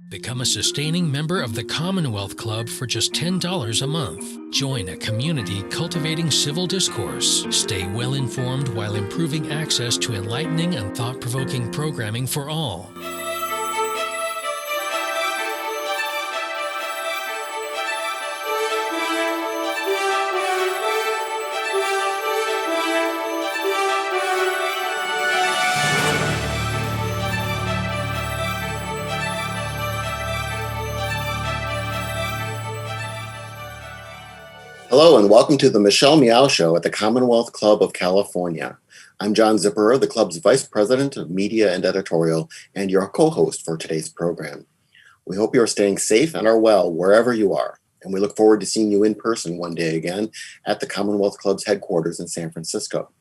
Become a sustaining member of the Commonwealth Club for just $10 a month. Join a community cultivating civil discourse. Stay well informed while improving access to enlightening and thought-provoking programming for all. Hello and welcome to the Michelle Meow Show at the Commonwealth Club of California. I'm John Zipperer, the club's Vice President of Media and Editorial, and your co-host for today's program. We hope you are staying safe and are well wherever you are, and we look forward to seeing you in person one day again at the Commonwealth Club's headquarters in San Francisco.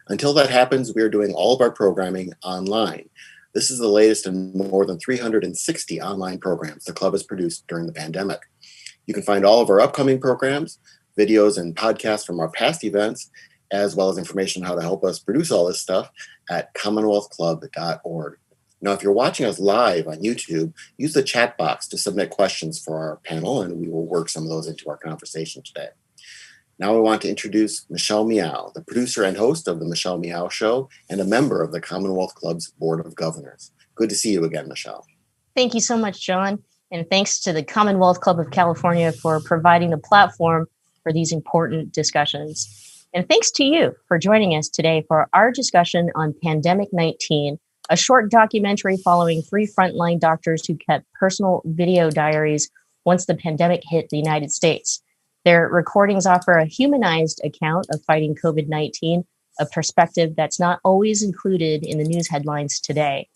Until that happens, we are doing all of our programming online. This is the latest in more than 360 online programs the club has produced during the pandemic. You can find all of our upcoming programs, videos and podcasts from our past events, as well as information on how to help us produce all this stuff at commonwealthclub.org. Now, if you're watching us live on YouTube, use the chat box to submit questions for our panel, and we will work some of those into our conversation today. Now I want to introduce Michelle Meow, the producer and host of the Michelle Meow Show and a member of the Commonwealth Club's Board of Governors. Good to see you again, Michelle. Thank you so much, John. And thanks to the Commonwealth Club of California for providing the platform for these important discussions. And thanks to you for joining us today for our discussion on Pandemic 19, a short documentary following 3 frontline doctors who kept personal video diaries once the pandemic hit the United States. Their recordings offer a humanized account of fighting COVID-19, a perspective that's not always included in the news headlines today.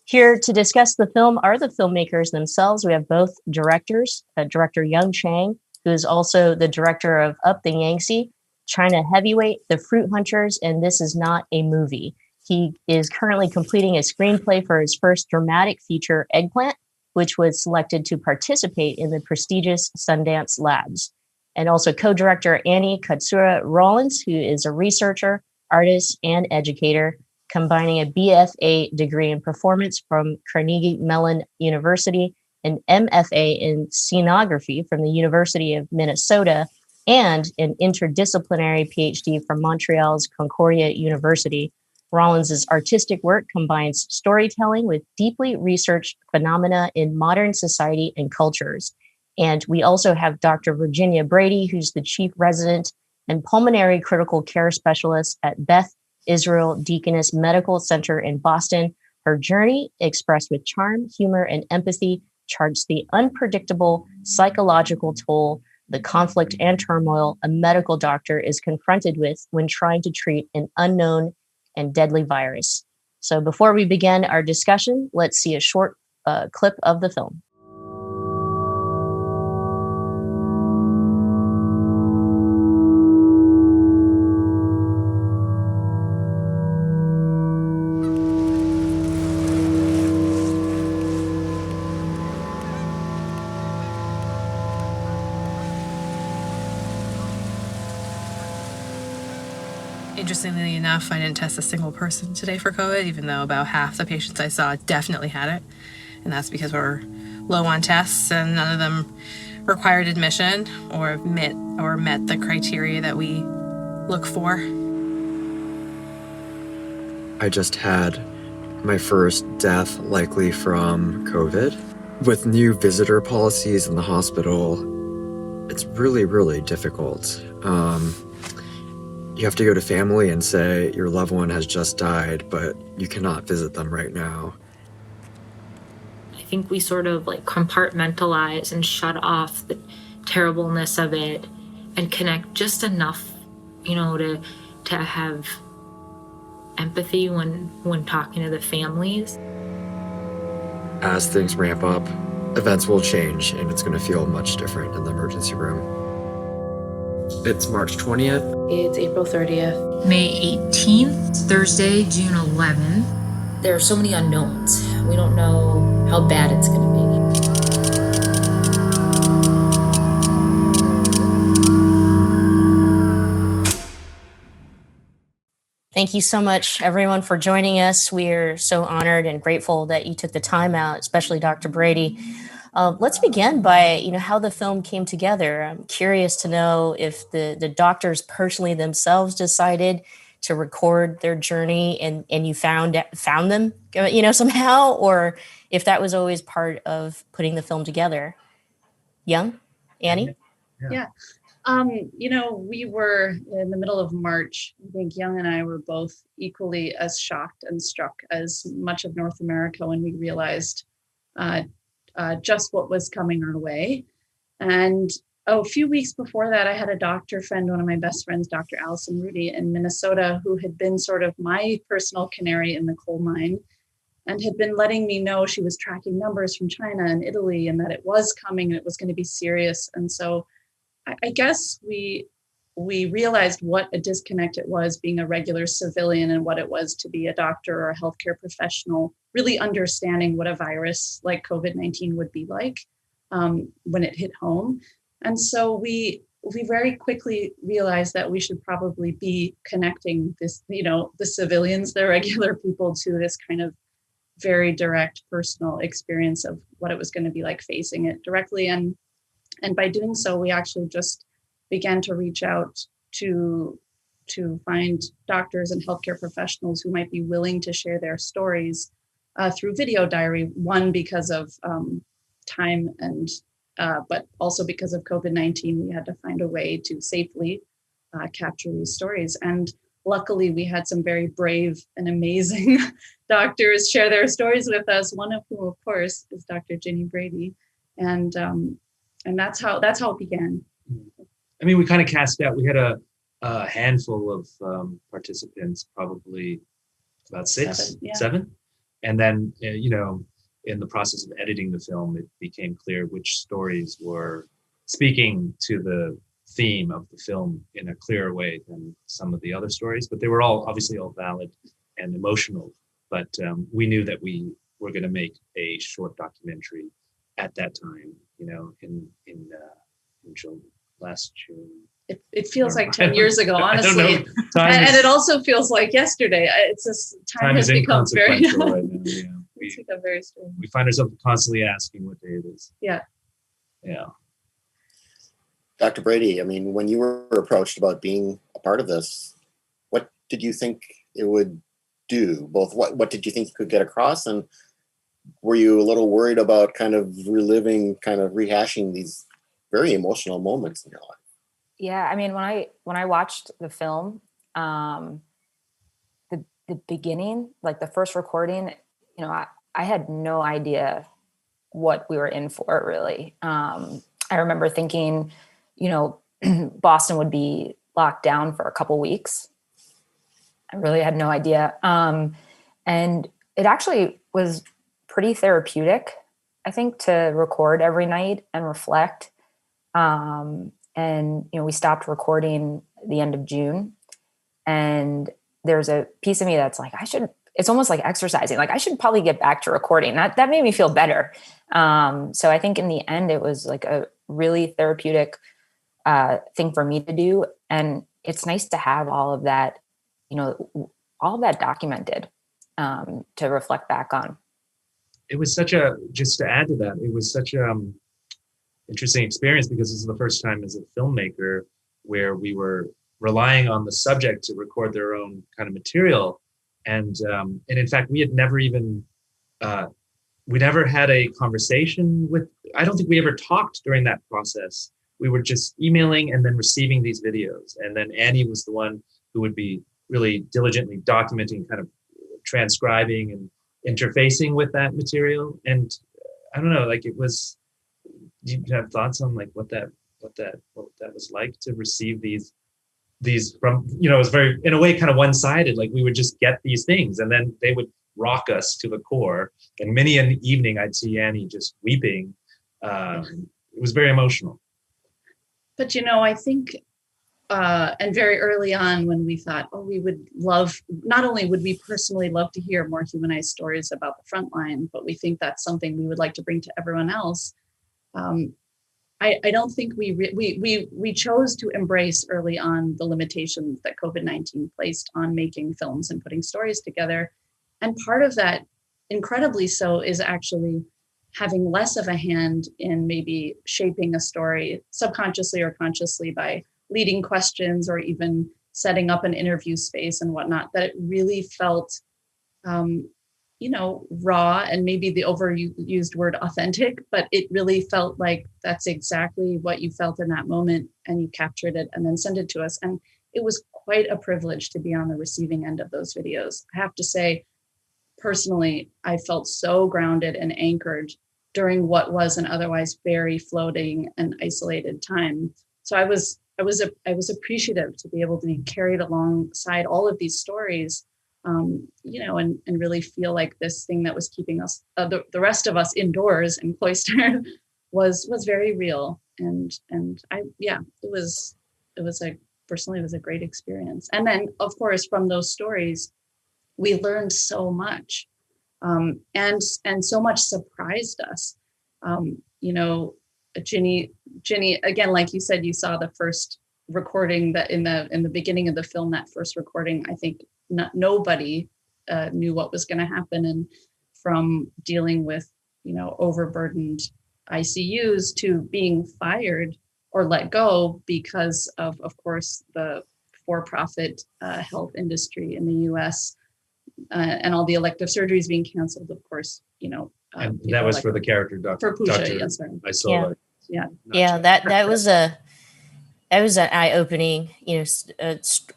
Here to discuss the film are the filmmakers themselves. We have both directors, Director Yung Chang, who is also the director of Up the Yangtze, China Heavyweight, The Fruit Hunters, and This Is Not a Movie. He is currently completing a screenplay for his first dramatic feature, Eggplant, which was selected to participate in the prestigious Sundance Labs. And also co-director Annie Katsura Rollins, who is a researcher, artist, and educator, combining a BFA degree in performance from Carnegie Mellon University, an MFA in scenography from the University of Minnesota, and an interdisciplinary PhD from Montreal's Concordia University. Rollins' artistic work combines storytelling with deeply researched phenomena in modern society and cultures. And we also have Dr. Virginia Brady, who's the chief resident and pulmonary critical care specialist at Beth Israel Deaconess Medical Center in Boston. Her journey, expressed with charm, humor, and empathy, charts the unpredictable psychological toll, the conflict and turmoil a medical doctor is confronted with when trying to treat an unknown and deadly virus. So before we begin our discussion, let's see a short clip of the film. Interestingly enough, I didn't test a single person today for COVID, even though about half the patients I saw definitely had it. And that's because we're low on tests and none of them required admission or met the criteria that we look for. I just had my first death likely from COVID. With new visitor policies in the hospital, it's really, really difficult. You have to go to family and say your loved one has just died, but you cannot visit them right now. I think we sort of compartmentalize and shut off the terribleness of it and connect just enough, to have empathy when talking to the families. As things ramp up, events will change and it's going to feel much different in the emergency room. It's March 20th. It's April 30th. May 18th, Thursday, June 11th. There are so many unknowns. We don't know how bad it's going to be. Thank you so much, everyone, for joining us. We are so honored and grateful that you took the time out, especially Dr. Brady. Let's begin by, how the film came together. I'm curious to know if the doctors personally themselves decided to record their journey and you found them, somehow, or if that was always part of putting the film together. Young, Annie? Yeah. We were in the middle of March. I think Young and I were both equally as shocked and struck as much of North America when we realized just what was coming our way. And a few weeks before that, I had a doctor friend, one of my best friends, Dr. Allison Rudy in Minnesota, who had been sort of my personal canary in the coal mine and had been letting me know she was tracking numbers from China and Italy and that it was coming and it was going to be serious. And so I guess we realized what a disconnect it was being a regular civilian and what it was to be a doctor or a healthcare professional, really understanding what a virus like COVID-19 would be like when it hit home. And so we very quickly realized that we should probably be connecting this, the civilians, the regular people, to this kind of very direct personal experience of what it was going to be like facing it directly. And by doing so, we actually just began to reach out to find doctors and healthcare professionals who might be willing to share their stories through video diary, one because of time and but also because of COVID-19, we had to find a way to safely capture these stories. And luckily, we had some very brave and amazing doctors share their stories with us, one of whom, of course, is Dr. Ginny Brady. And that's how it began. I mean, we kind of cast out, we had a handful of participants, probably about seven. And then, in the process of editing the film, it became clear which stories were speaking to the theme of the film in a clearer way than some of the other stories, but they were obviously all valid and emotional. But we knew that we were going to make a short documentary at that time, in last June. It feels like 10 years ago, honestly. And it also feels like yesterday. It's just time has become very right now. Yeah. It's become very strange. We find ourselves constantly asking what day it is. Yeah. Dr. Brady, I mean, when you were approached about being a part of this, what did you think it would do? Both, what did you think you could get across, and were you a little worried about kind of rehashing these very emotional moments in your life? Yeah, I mean, when I watched the film, the beginning, like the first recording, I had no idea what we were in for, really. I remember thinking, Boston would be locked down for a couple weeks. I really had no idea. And it actually was pretty therapeutic, I think, to record every night and reflect. And, we stopped recording the end of June. And there's a piece of me that's like, it's almost like exercising. Like, I should probably get back to recording. That made me feel better. So I think in the end, it was like a really therapeutic thing for me to do. And it's nice to have all of that, all of that documented to reflect back on. It was just to add to that, it was such an interesting experience because this is the first time as a filmmaker where we were relying on the subject to record their own kind of material. And in fact, we had never even, we never had a conversation I don't think we ever talked during that process. We were just emailing and then receiving these videos. And then Annie was the one who would be really diligently documenting, kind of transcribing and interfacing with that material. And I don't know, like, it was, do you have thoughts on like what that was like to receive these from, it was very, in a way, kind of one-sided. Like, we would just get these things and then they would rock us to the core. And many an evening I'd see Annie just weeping. It was very emotional. But, I think, and very early on when we thought, we would love, not only would we personally love to hear more humanized stories about the front line, but we think that's something we would like to bring to everyone else. I don't think we chose to embrace early on the limitations that COVID-19 placed on making films and putting stories together. And part of that, incredibly so, is actually having less of a hand in maybe shaping a story subconsciously or consciously by leading questions or even setting up an interview space and whatnot, that it really felt, raw, and maybe the overused word authentic, but it really felt like that's exactly what you felt in that moment, and you captured it and then sent it to us. And it was quite a privilege to be on the receiving end of those videos. I have to say, personally, I felt so grounded and anchored during what was an otherwise very floating and isolated time. So I was appreciative to be able to be carried alongside all of these stories, and really feel like this thing that was keeping us, the rest of us indoors and cloistered, was very real. And it was a great experience. And then, of course, from those stories, we learned so much, and so much surprised us. Ginny, again, like you said, you saw the first recording that in the beginning of the film, that first recording, I think nobody knew what was going to happen. And from dealing with, overburdened ICUs to being fired or let go because of course, the for-profit health industry in the US, and all the elective surgeries being canceled, of course, and that was for the character, Dr. For Pooja, yes, sir. Isola. Yeah, that was an eye-opening,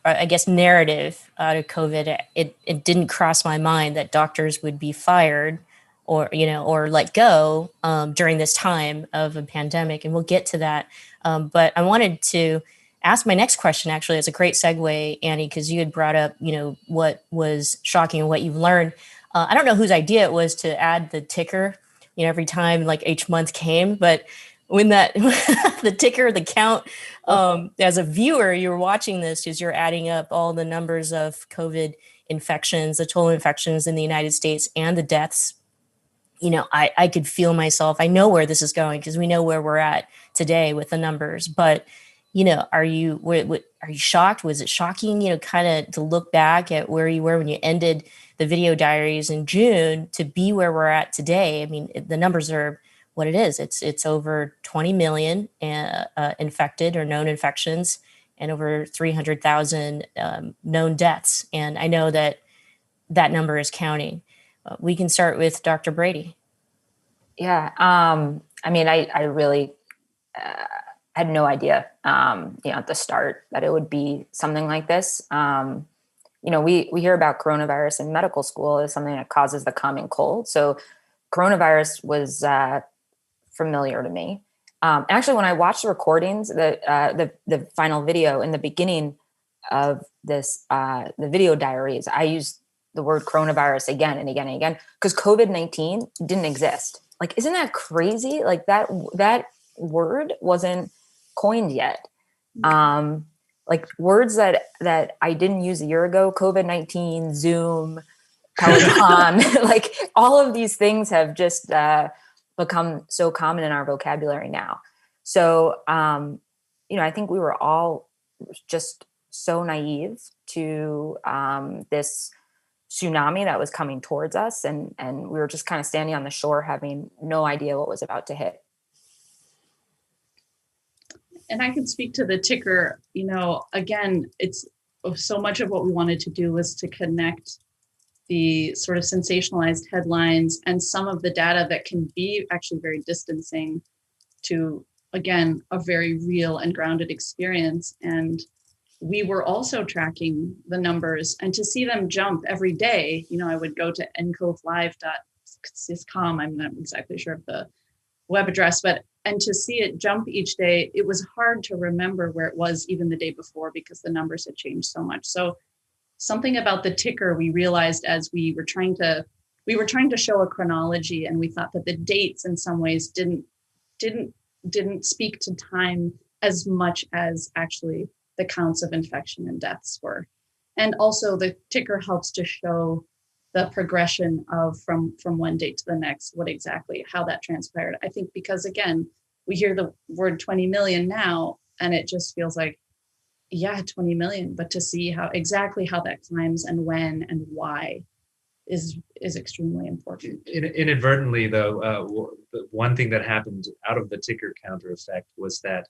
I guess, narrative out of COVID. It didn't cross my mind that doctors would be fired or let go during this time of a pandemic, and we'll get to that. But I wanted to ask my next question, actually. It's a great segue, Annie, because you had brought up, what was shocking and what you've learned. I don't know whose idea it was to add the ticker, every time like each month came, but when that the ticker, the count, as a viewer, you're watching this as you're adding up all the numbers of COVID infections, the total infections in the United States, and the deaths. I could feel myself. I know where this is going because we know where we're at today with the numbers. But are you shocked? Was it shocking? Kind of to look back at where you were when you ended the video diaries in June to be where we're at today. I mean, the numbers are what it is. It's over 20 million infected or known infections, and over 300,000 known deaths. And I know that number is counting. We can start with Dr. Brady. Yeah. I really had no idea, at the start that it would be something like this. We hear about coronavirus in medical school as something that causes the common cold. So coronavirus was familiar to me. Actually, when I watched the recordings, the final video in the beginning of this, the video diaries, I used the word coronavirus again and again and again because COVID-19 didn't exist. Like, isn't that crazy? Like that word wasn't coined yet. Like words that I didn't use a year ago, COVID-19, Zoom, Peloton, like all of these things have just become so common in our vocabulary now. So, I think we were all just so naive to this tsunami that was coming towards us. And we were just kind of standing on the shore, having no idea what was about to hit. And I can speak to the ticker, again, it's so much of what we wanted to do was to connect the sort of sensationalized headlines and some of the data that can be actually very distancing to, again, a very real and grounded experience. And we were also tracking the numbers, and to see them jump every day, I would go to ncovelive.syscom. I'm not exactly sure of the web address, and to see it jump each day, it was hard to remember where it was even the day before because the numbers had changed so much. So something about the ticker we realized as we were trying to show a chronology, and we thought that the dates in some ways didn't speak to time as much as actually the counts of infection and deaths were. And also the ticker helps to show the progression of from one date to the next, how that transpired. I think because, again, we hear the word 20 million now, and it just feels like, yeah, 20 million, but to see how that climbs and when and why is extremely important. Inadvertently, though, the one thing that happened out of the ticker counter effect was that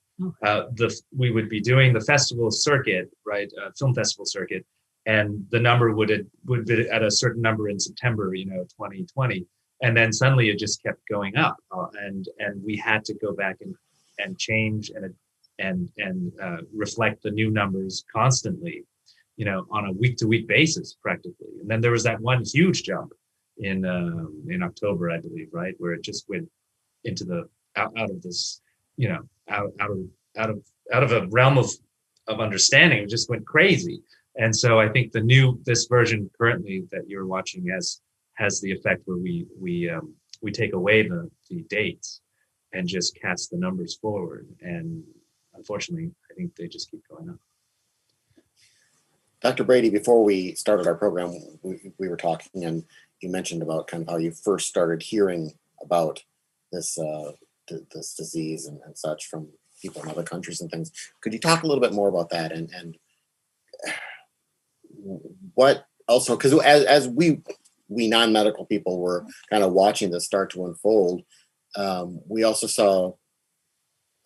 we would be doing the festival circuit, right, film festival circuit, and the number would be at a certain number in September, 2020, and then suddenly it just kept going up, and we had to go back and change and reflect the new numbers constantly, on a week-to-week basis practically. And then there was that one huge jump in October, I believe, right, where it just went into the out of this, out of a realm of understanding. It just went crazy. And so I think this version currently that you're watching has the effect where we take away the dates and just cast the numbers forward. And unfortunately, I think they just keep going up. Dr. Brady, before we started our program, we were talking, and you mentioned about kind of how you first started hearing about this this disease and such from people in other countries and things. Could you talk a little bit more about that and what also, because as we non-medical people were kind of watching this start to unfold, we also saw,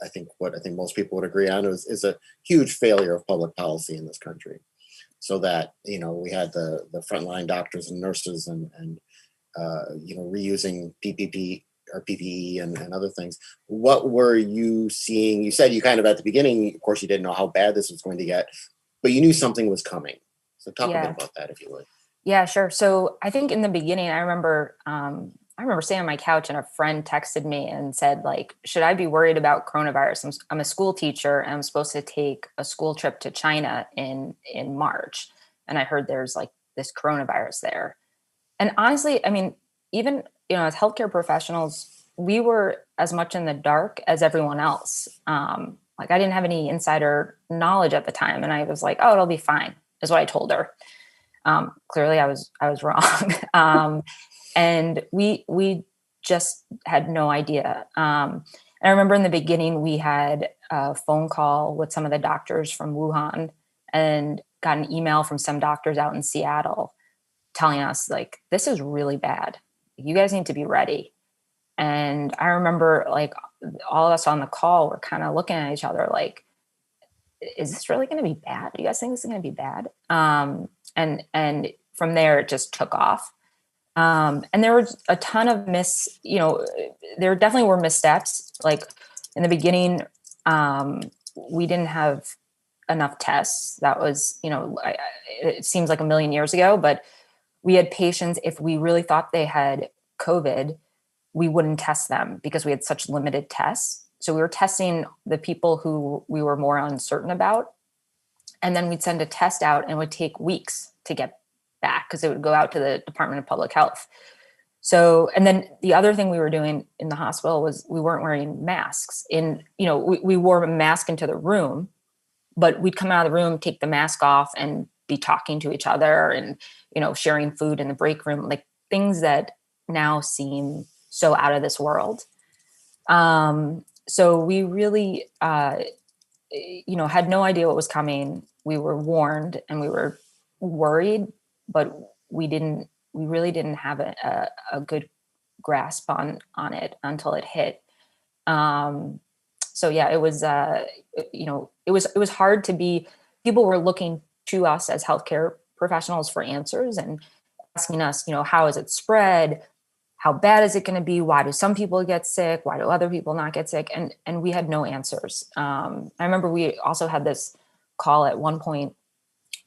I think most people would agree on is a huge failure of public policy in this country. So that, we had the frontline doctors and nurses and reusing PPP or PPE and other things. What were you seeing? You said you kind of at the beginning, of course, you didn't know how bad this was going to get, but you knew something was coming. So talk a bit about that, if you would. Yeah, sure. So I think in the beginning, I remember sitting on my couch and a friend texted me and said, like, should I be worried about coronavirus? I'm a school teacher and I'm supposed to take a school trip to China in March. And I heard there's like this coronavirus there. And honestly, I mean, even, as healthcare professionals, we were as much in the dark as everyone else. Like I didn't have any insider knowledge at the time. And I was like, oh, it'll be fine, is what I told her. Clearly I was wrong. And we just had no idea. And I remember in the beginning, we had a phone call with some of the doctors from Wuhan and got an email from some doctors out in Seattle telling us, like, this is really bad. You guys need to be ready. And I remember, like, all of us on the call were kind of looking at each other like, is this really going to be bad? Do you guys think this is going to be bad? And from there, it just took off. And there was a ton of there definitely were missteps. Like in the beginning, we didn't have enough tests. That was, it seems like a million years ago, but we had patients, if we really thought they had COVID, we wouldn't test them because we had such limited tests. So we were testing the people who we were more uncertain about. And then we'd send a test out and it would take weeks to get back because it would go out to the Department of Public Health. So, and then the other thing we were doing in the hospital was we weren't wearing masks. We wore a mask into the room, but we'd come out of the room, take the mask off and be talking to each other and, sharing food in the break room, like things that now seem so out of this world. So we really, had no idea what was coming. We were warned and we were worried, but we really didn't have a good grasp on it until it hit. So yeah, it was, it was hard to be, people were looking to us as healthcare professionals for answers and asking us, how is it spread? How bad is it going to be? Why do some people get sick? Why do other people not get sick? And we had no answers. I remember we also had this call at one point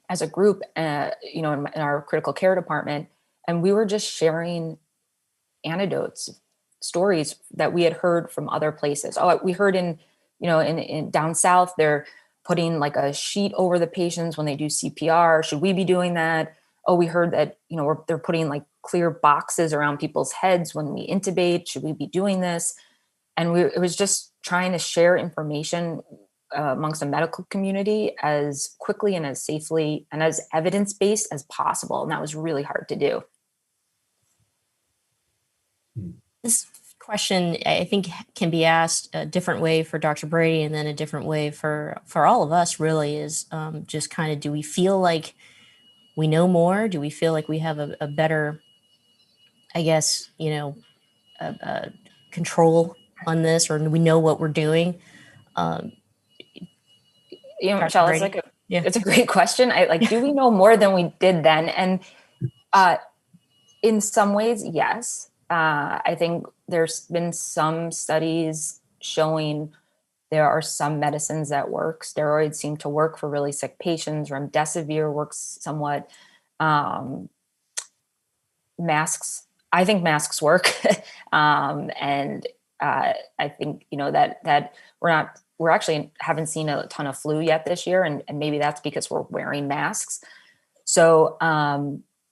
as a group, in our critical care department, and we were just sharing anecdotes, stories that we had heard from other places. Oh, we heard in down south, they're putting like a sheet over the patients when they do CPR. Should we be doing that? Oh, we heard that, they're putting like clear boxes around people's heads when we intubate. Should we be doing this? And it was just trying to share information amongst the medical community as quickly and as safely and as evidence-based as possible. And that was really hard to do. This question, I think, can be asked a different way for Dr. Brady and then a different way for all of us, really, is just kind of, do we feel like we know more? Do we feel like we have a better I guess, control on this, or we know what we're doing? Michelle, it's Brady? it's a great question. Do we know more than we did then? And in some ways, yes. I think there's been some studies showing there are some medicines that work. Steroids seem to work for really sick patients. Remdesivir works somewhat. Masks, I think masks work. And I think, that we're actually haven't seen a ton of flu yet this year. And maybe that's because we're wearing masks. So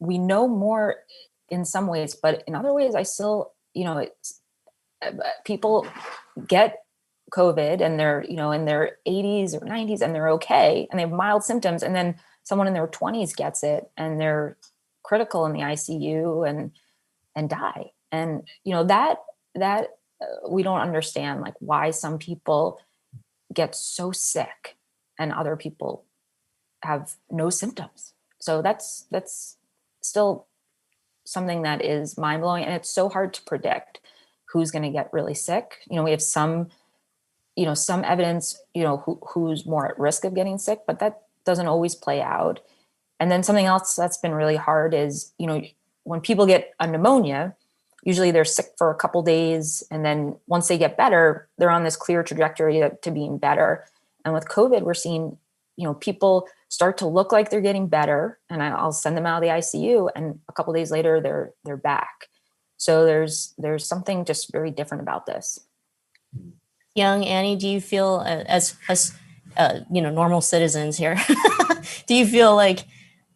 we know more in some ways, but in other ways, I still, people get COVID and they're, in their 80s or 90s and they're okay and they have mild symptoms. And then someone in their 20s gets it and they're critical in the ICU and die. And, that we don't understand, like, why some people get so sick and other people have no symptoms. So that's still something that is mind blowing. And it's so hard to predict who's going to get really sick. We have some evidence, who's more at risk of getting sick, but that doesn't always play out. And then something else that's been really hard is, when people get a pneumonia, usually they're sick for a couple days. And then once they get better, they're on this clear trajectory to being better. And with COVID, we're seeing, people start to look like they're getting better, and I'll send them out of the ICU, and a couple days later, they're back. So there's something just very different about this. Young Annie, do you feel as normal citizens here, do you feel like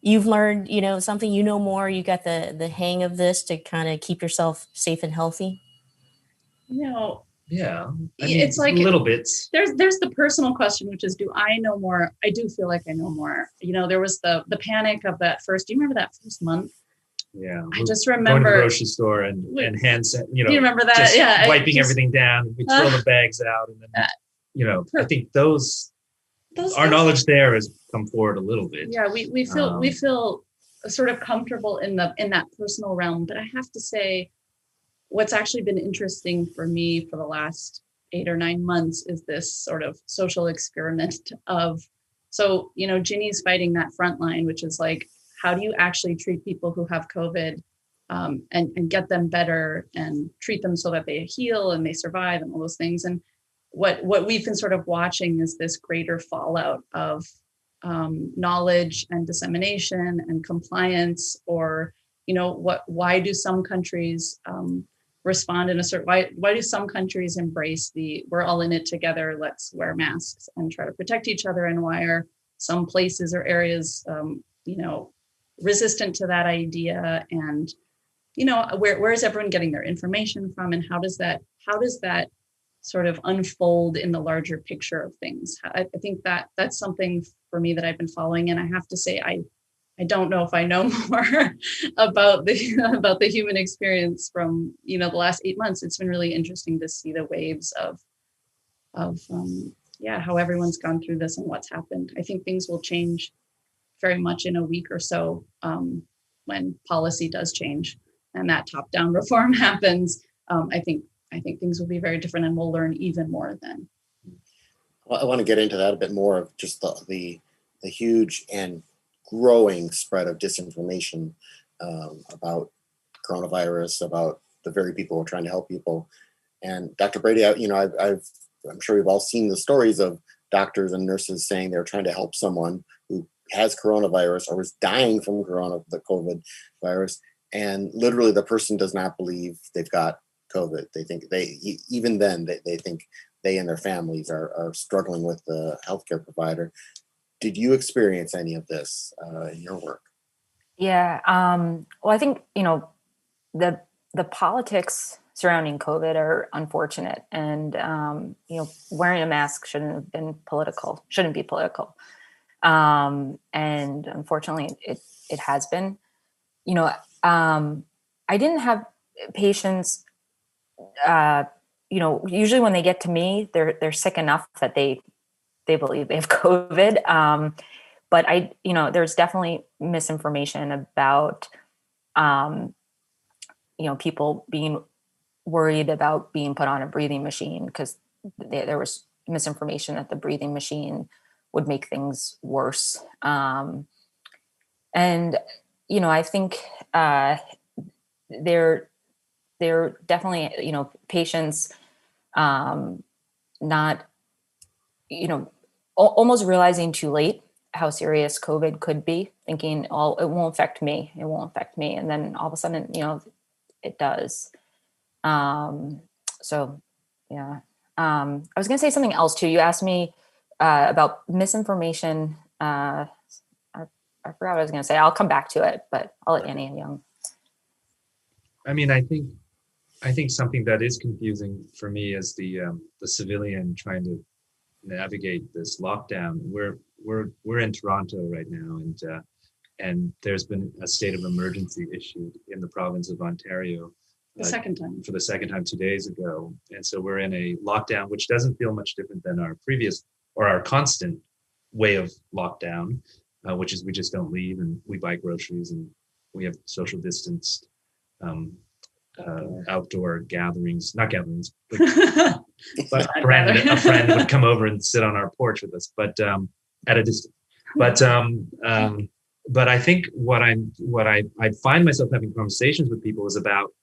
you've learned, something, more, you got the hang of this to kind of keep yourself safe and healthy? Yeah, it's like little bits. There's the personal question, which is, do I know more? I do feel like I know more. There was the panic of that first. Do you remember that first month? Yeah, I just remember going to the grocery store and hand do you remember that? Just yeah, wiping everything down. We throw the bags out, and then I think those our knowledge there has come forward a little bit. Yeah, we feel sort of comfortable in that personal realm. But I have to say, what's actually been interesting for me for the last 8 or 9 months is this sort of social experiment of, Ginny's fighting that front line, which is like, how do you actually treat people who have COVID and get them better and treat them so that they heal and they survive and all those things. And what we've been sort of watching is this greater fallout of knowledge and dissemination and compliance, or, why do some countries respond in a certain why do some countries embrace we're all in it together, let's wear masks and try to protect each other, and why are some places or areas resistant to that idea? And where is everyone getting their information from, and how does that sort of unfold in the larger picture of things? I think that's something for me that I've been following, and I have to say I don't know if I know more about the human experience from the last 8 months. It's been really interesting to see the waves of how everyone's gone through this and what's happened. I think things will change very much in a week or so when policy does change and that top-down reform happens. I think things will be very different, and we'll learn even more then. Well, I want to get into that a bit more, of just the huge and growing spread of disinformation about coronavirus, about the very people who are trying to help people. And Dr. Brady, I'm sure we've all seen the stories of doctors and nurses saying they're trying to help someone who has coronavirus or is dying from the COVID virus, and literally the person does not believe they've got COVID. They think they think they and their families are struggling with the healthcare provider. Did you experience any of this in your work? Yeah. Well, I think, the politics surrounding COVID are unfortunate, and, wearing a mask shouldn't be political. And unfortunately it has been. I didn't have patients, usually when they get to me, they're sick enough that they believe they have COVID. But there's definitely misinformation about, people being worried about being put on a breathing machine because there was misinformation that the breathing machine would make things worse. And, I think they're definitely, patients not, almost realizing too late how serious COVID could be, thinking, oh, it won't affect me. It won't affect me. And then all of a sudden, it does. So, yeah. I was going to say something else too. You asked me about misinformation. I forgot what I was going to say. I'll come back to it, but I'll let Annie and Young. I mean, I think something that is confusing for me is the civilian trying to navigate this lockdown. We're in Toronto right now, and there's been a state of emergency issued in the province of Ontario. For the second time 2 days ago. And so we're in a lockdown, which doesn't feel much different than our previous or our constant way of lockdown, which is we just don't leave and we buy groceries and we have social distanced outdoor gatherings, not gatherings, but a friend would come over and sit on our porch with us, but at a distance. But I think what I find myself having conversations with people is about,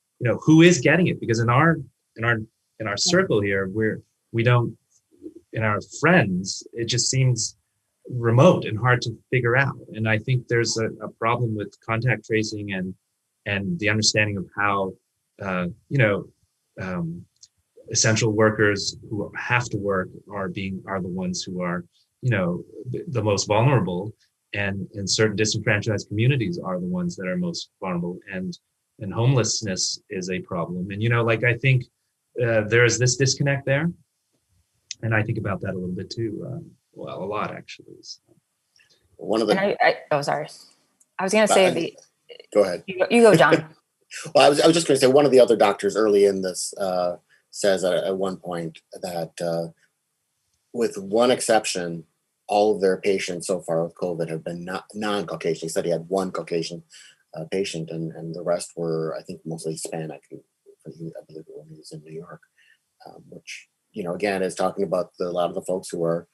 who is getting it, because in our circle here, we don't, in our friends, it just seems remote and hard to figure out. And I think there's a problem with contact tracing and the understanding of how essential workers who have to work are the ones who are the most vulnerable, and certain disenfranchised communities are the ones that are most vulnerable, and homelessness is a problem. And I think there is this disconnect there, and I think about that a little bit too. A lot actually. So. One of the sorry, I was going to say go ahead. You go, John. Well, I was just going to say, one of the other doctors early in this says at one point that with one exception, all of their patients so far with COVID have been non-Caucasian. He said he had one Caucasian patient, and the rest were, I think, mostly Hispanic. I believe when he was in New York, which, again, is talking about a lot of the folks who are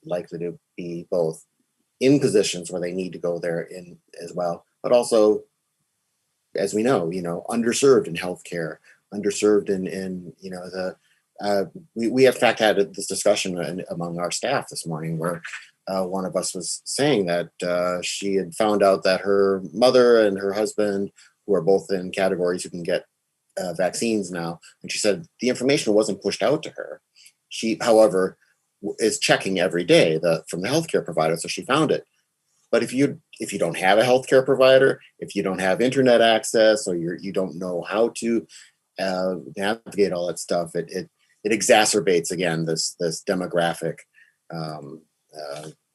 likely to be both in positions where they need to go there in as well, but also, as we know, underserved in healthcare, underserved in we in fact had this discussion among our staff this morning where one of us was saying that she had found out that her mother and her husband, who are both in categories who can get vaccines now, and she said the information wasn't pushed out to her. She, however, is checking every day from the healthcare provider, so she found it. But if you don't have a healthcare provider, if you don't have internet access, or you don't know how to navigate all that stuff, it exacerbates again this demographic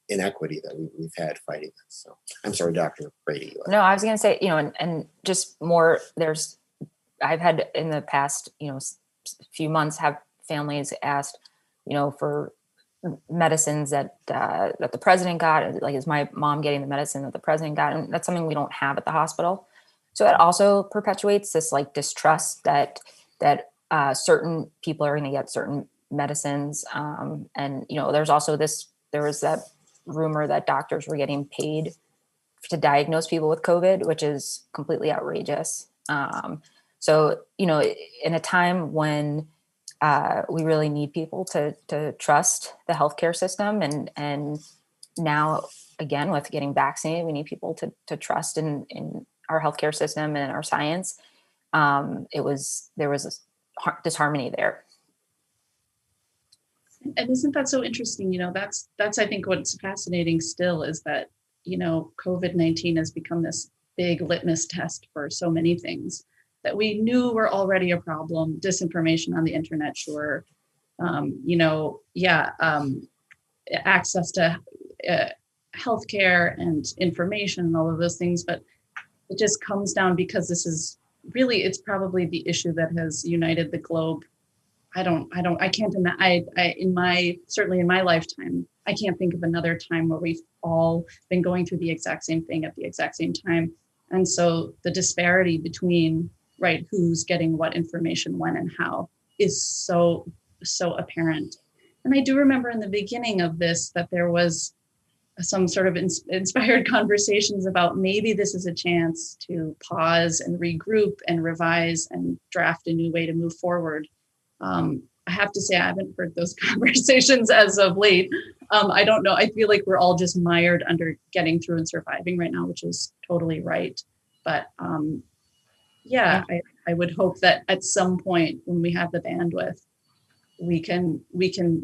inequity that we've had fighting this. So I'm sorry, Dr. Brady. No, I was going to say, and just more. I've had in the past, few months, have families asked, for medicines that the president got, like, is my mom getting the medicine that the president got? And that's something we don't have at the hospital. So that also perpetuates this distrust that certain people are going to get certain medicines. And, there was that rumor that doctors were getting paid to diagnose people with COVID, which is completely outrageous. So, in a time when we really need people to trust the healthcare system, and now again with getting vaccinated, we need people to trust in our healthcare system and our science. There was a disharmony there. And isn't that so interesting? That's I think what's fascinating still is that COVID-19 has become this big litmus test for so many things that we knew were already a problem. Disinformation on the internet, sure. Access to healthcare and information and all of those things. But it just comes down because it's probably the issue that has united the globe. I can't imagine, certainly in my lifetime, I can't think of another time where we've all been going through the exact same thing at the exact same time. And so the disparity between right, who's getting what information when and how is so apparent. And I do remember in the beginning of this that there was some sort of inspired conversations about maybe this is a chance to pause and regroup and revise and draft a new way to move forward. I have to say, I haven't heard those conversations as of late. I don't know. I feel like we're all just mired under getting through and surviving right now, which is totally right. But I would hope that at some point when we have the bandwidth, we can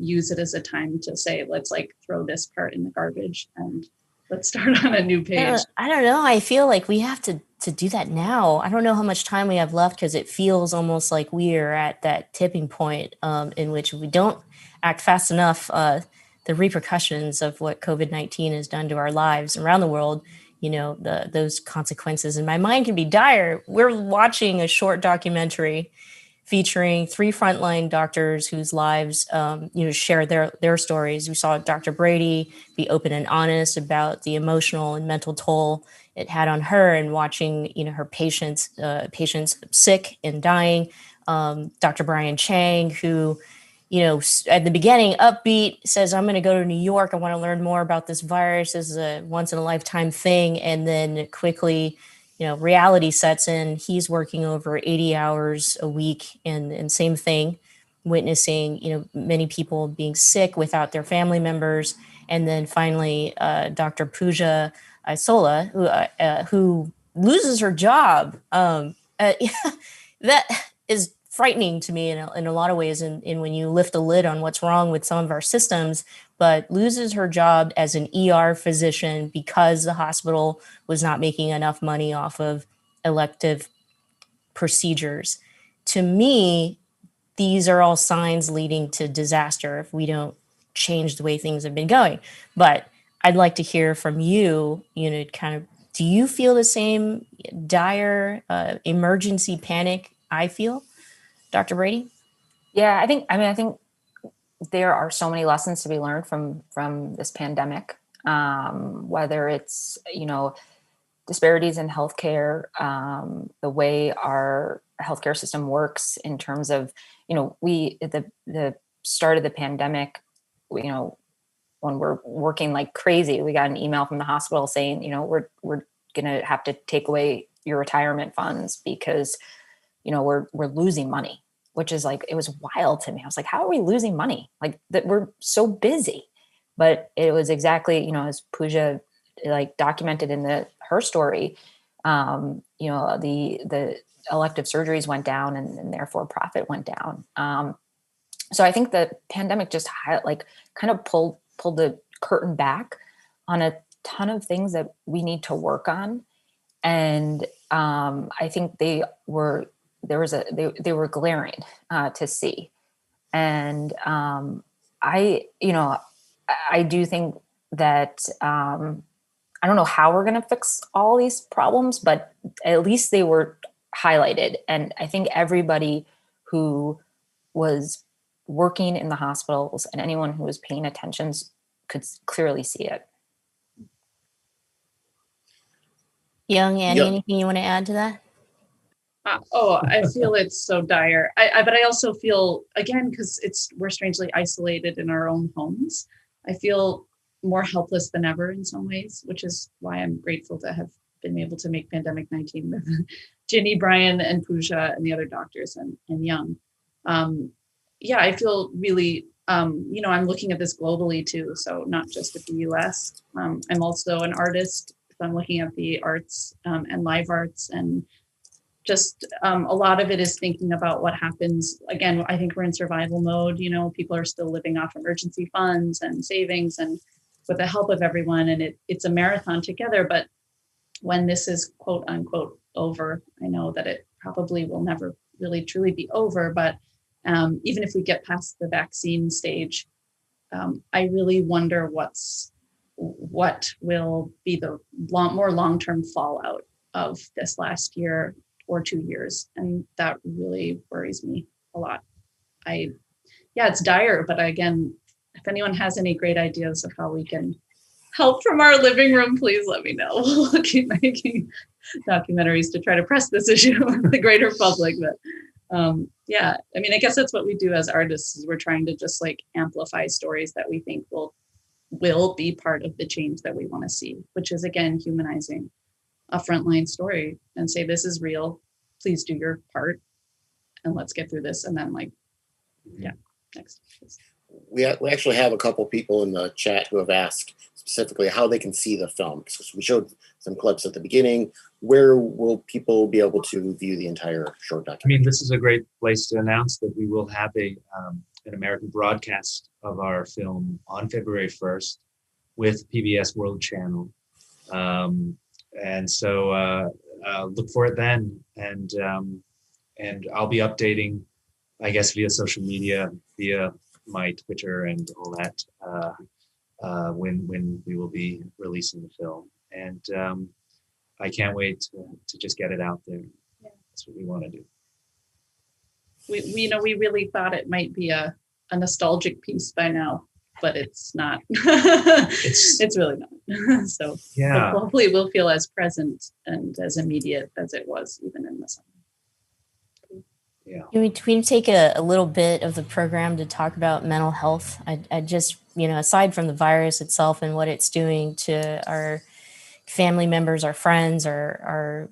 use it as a time to say, let's like throw this part in the garbage and let's start on a new page. I don't know. I feel like we have to do that now. I don't know how much time we have left because it feels almost like we are at that tipping point in which we don't act fast enough. The repercussions of what COVID-19 has done to our lives around the world, those consequences in my mind can be dire. We're watching a short documentary featuring 3 frontline doctors whose lives, share their stories. We saw Dr. Brady be open and honest about the emotional and mental toll it had on her, and watching, her patients sick and dying. Dr. Brian Chang, who, at the beginning, upbeat, says, I'm going to go to New York. I want to learn more about this virus. This is a once in a lifetime thing. And then quickly, reality sets in. He's working over 80 hours a week, and same thing, witnessing, many people being sick without their family members. And then finally, Dr. Pooja Isola, who loses her job. That is frightening to me in a lot of ways. And when you lift the lid on what's wrong with some of our systems, but loses her job as an ER physician because the hospital was not making enough money off of elective procedures. To me, these are all signs leading to disaster if we don't change the way things have been going. But I'd like to hear from you, do you feel the same dire emergency panic I feel, Dr. Brady? Yeah, I think there are so many lessons to be learned from this pandemic, whether it's, disparities in healthcare, the way our healthcare system works in terms of, we at the start of the pandemic, when we're working like crazy, we got an email from the hospital saying, we're going to have to take away your retirement funds because, we're losing money, which is like, it was wild to me. I was like, how are we losing money? Like that we're so busy. But it was exactly, as Pooja like documented in her story, the elective surgeries went down and therefore profit went down. So I think the pandemic just kind of pulled the curtain back on a ton of things that we need to work on. And I think they were glaring to see. And I do think that I don't know how we're going to fix all these problems, but at least they were highlighted. And I think everybody who was working in the hospitals and anyone who was paying attention could clearly see it. Young Annie, anything you want to add to that? I feel it's so dire. But I also feel, again, because we're strangely isolated in our own homes, I feel more helpless than ever in some ways, which is why I'm grateful to have been able to make Pandemic 19 with Ginny, Brian, and Pooja, and the other doctors and Young. I feel really, I'm looking at this globally too. So not just at the US. I'm also an artist. So I'm looking at the arts and live arts, and just a lot of it is thinking about what happens. Again, I think we're in survival mode. People are still living off emergency funds and savings and with the help of everyone. And it's a marathon together. But when this is quote unquote over, I know that it probably will never really truly be over. But even if we get past the vaccine stage, I really wonder what will be the more long-term fallout of this last year or 2 years. And that really worries me a lot. It's dire, but again, if anyone has any great ideas of how we can help from our living room, please let me know. We'll keep making documentaries to try to press this issue with the greater public. But yeah, I mean, I guess that's what we do as artists, is we're trying to just like amplify stories that we think will be part of the change that we want to see, which is, again, humanizing a frontline story and say, this is real, please do your part and let's get through this. And then like, yeah, next. We actually have a couple people in the chat who have asked specifically how they can see the film. So we showed some clips at the beginning. Where will people be able to view the entire short I documentary? mean, this is a great place to announce that we will have an American broadcast of our film on February 1st with PBS World Channel. And so look for it then. And I'll be updating, I guess, via social media, via my Twitter and all that, when we will be releasing the film. And I can't wait to just get it out there. Yeah. That's what we want to do. We really thought it might be a nostalgic piece by now, but it's not. It's really not. So yeah, hopefully it will feel as present and as immediate as it was even in the summer. Yeah. Can we take a little bit of the program to talk about mental health? I just, aside from the virus itself and what it's doing to our family members, our friends, our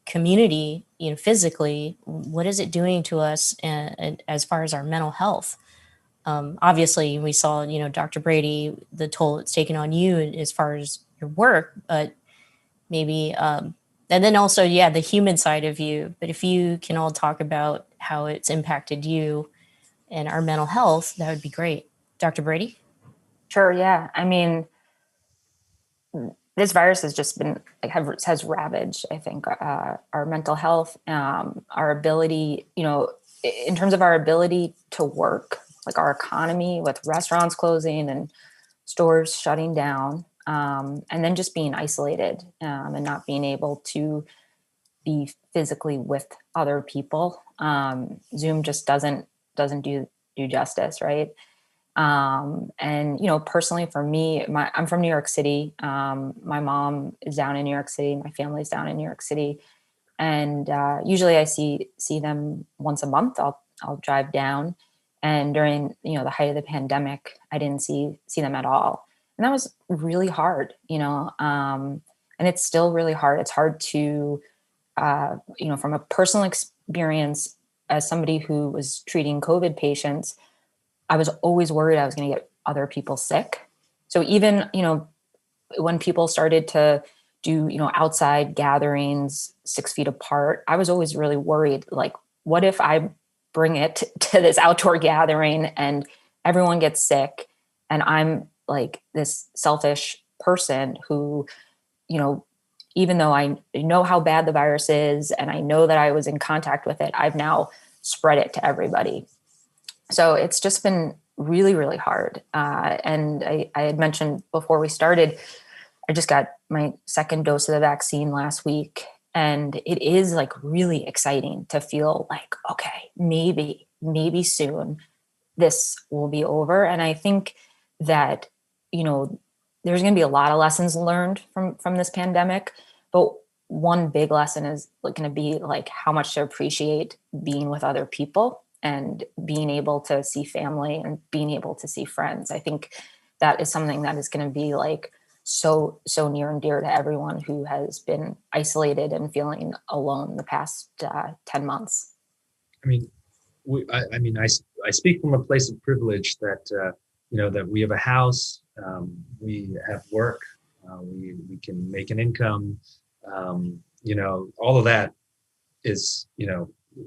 community, physically, what is it doing to us and as far as our mental health? Obviously, we saw, Dr. Brady, the toll it's taken on you as far as your work, but maybe, and then also, the human side of you. But if you can all talk about how it's impacted you and our mental health, that would be great. Dr. Brady? Sure, yeah. I mean, this virus has just been, has ravaged, I think, our mental health, our ability, in terms of our ability to work, like our economy with restaurants closing and stores shutting down, and then just being isolated and not being able to be physically with other people. Zoom just doesn't do justice, right? And personally for me, I'm from New York City. My mom is down in New York City. My family's down in New York City, and usually I see them once a month. I'll drive down, and during the height of the pandemic, I didn't see them at all, and that was really hard. And it's still really hard. It's hard to from a personal experience as somebody who was treating COVID patients. I was always worried I was going to get other people sick. So even, when people started to do, outside gatherings 6 feet apart, I was always really worried, like, what if I bring it to this outdoor gathering and everyone gets sick and I'm like this selfish person who, even though I know how bad the virus is and I know that I was in contact with it, I've now spread it to everybody. So it's just been really, really hard. And I had mentioned before we started, I just got my second dose of the vaccine last week. And it is like really exciting to feel like, okay, maybe soon this will be over. And I think that, there's going to be a lot of lessons learned from this pandemic. But one big lesson is going to be like how much to appreciate being with other people and being able to see family and being able to see friends. I think that is something that is going to be like so near and dear to everyone who has been isolated and feeling alone the past 10 months. I mean, I speak from a place of privilege that, that we have a house, we have work, we can make an income, all of that is,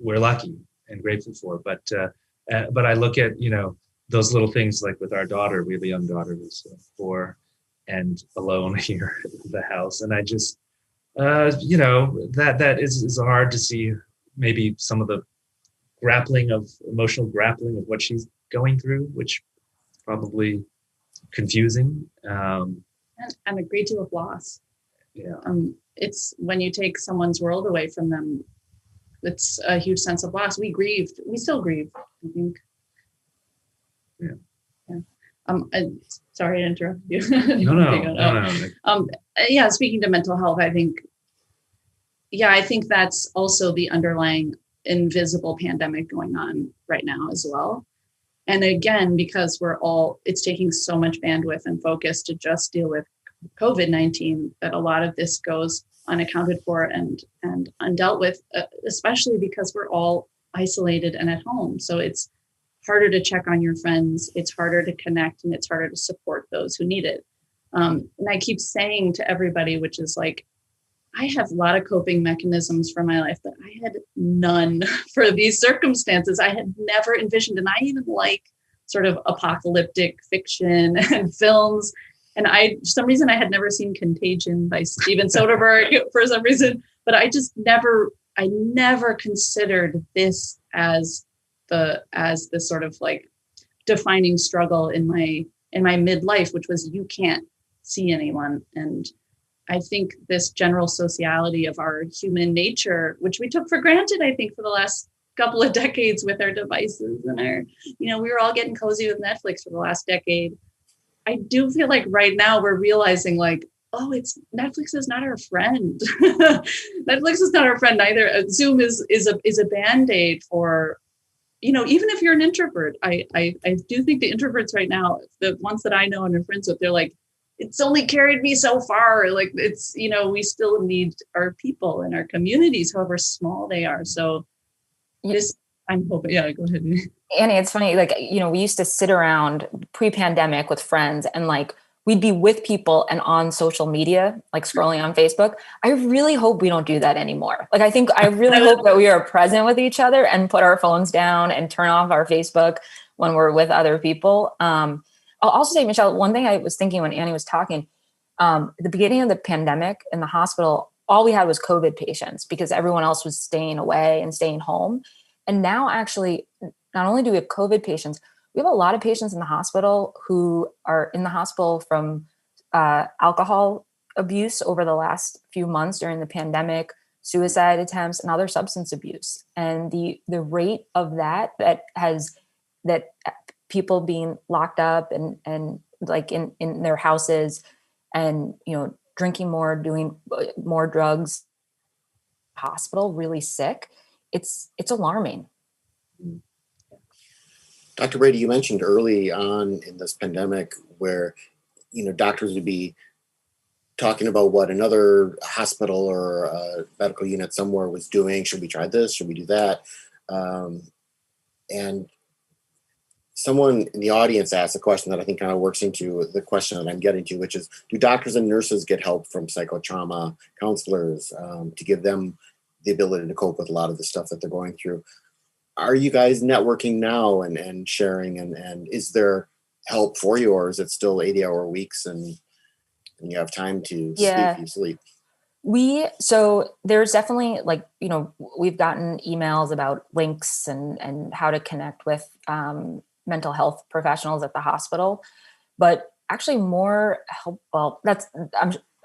we're lucky and grateful for. But I look at, those little things like with our daughter, we have a young daughter who's 4 and alone here in the house. And I just, that is hard to see maybe some of the emotional grappling of what she's going through, which is probably confusing. And a great deal of loss. Yeah. It's when you take someone's world away from them, it's a huge sense of loss. We still grieve, I think. Yeah. Sorry to interrupt you. No. Yeah, speaking to mental health, I think yeah, I think that's also the underlying invisible pandemic going on right now as well. And again, because it's taking so much bandwidth and focus to just deal with COVID-19, that a lot of this goes unaccounted for and undealt with, especially because we're all isolated and at home. So it's harder to check on your friends, it's harder to connect, and it's harder to support those who need it. And I keep saying to everybody, which is like, I have a lot of coping mechanisms for my life that I had none for these circumstances. I had never envisioned. And I even like sort of apocalyptic fiction and films. And for some reason, I had never seen Contagion by Steven Soderbergh for some reason, but I never considered this as the sort of like defining struggle in my midlife, which was you can't see anyone. And I think this general sociality of our human nature, which we took for granted, I think, for the last couple of decades with our devices and we were all getting cozy with Netflix for the last decade. I do feel like right now we're realizing like, oh, Netflix is not our friend. Netflix is not our friend either. Zoom is a Band-Aid for, even if you're an introvert. I do think the introverts right now, the ones that I know and are friends with, they're like, it's only carried me so far. Like it's, we still need our people and our communities, however small they are. So I'm hoping, yeah, go ahead. Annie, it's funny, like, we used to sit around pre-pandemic with friends and like, we'd be with people and on social media, like scrolling on Facebook. I really hope we don't do that anymore. Like, I really hope that we are present with each other and put our phones down and turn off our Facebook when we're with other people. I'll also say, Michelle, one thing I was thinking when Annie was talking, at the beginning of the pandemic in the hospital, all we had was COVID patients because everyone else was staying away and staying home. And now actually, not only do we have COVID patients, we have a lot of patients in the hospital who are in the hospital from alcohol abuse over the last few months during the pandemic, suicide attempts, and other substance abuse. And the rate of that people being locked up and like in their houses and, drinking more, doing more drugs, hospital, really sick. It's alarming. Dr. Brady, you mentioned early on in this pandemic where, doctors would be talking about what another hospital or a medical unit somewhere was doing. Should we try this? Should we do that? And someone in the audience asked a question that I think kind of works into the question that I'm getting to, which is, do doctors and nurses get help from psychotrauma counselors to give them the ability to cope with a lot of the stuff that they're going through? Are you guys networking now and sharing and is there help for you, or is it still 80-hour weeks and you have time to sleep? So there's definitely we've gotten emails about links and how to connect with mental health professionals at the hospital, but actually more help. Well,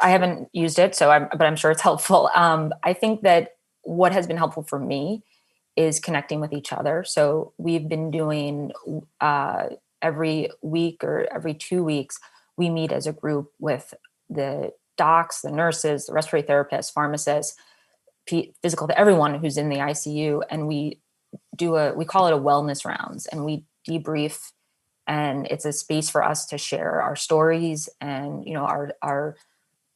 I haven't used it, but I'm sure it's helpful. I think that what has been helpful for me is connecting with each other. So we've been doing every week or every 2 weeks, we meet as a group with the docs, the nurses, the respiratory therapists, pharmacists, physical, everyone who's in the ICU. And we call it a wellness rounds, and we debrief, and it's a space for us to share our stories and, our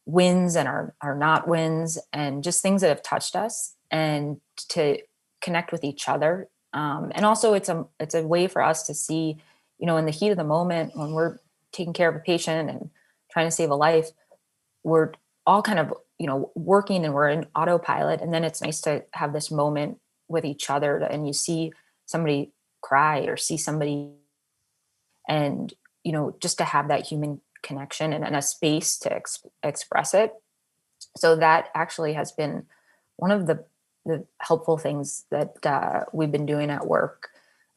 wins and our not wins and just things that have touched us, and to connect with each other. And also it's a way for us to see, in the heat of the moment when we're taking care of a patient and trying to save a life, we're all kind of, working and we're in autopilot. And then it's nice to have this moment with each other and you see somebody cry or see somebody and, just to have that human connection and a space to express it. So that actually has been one of the helpful things that we've been doing at work.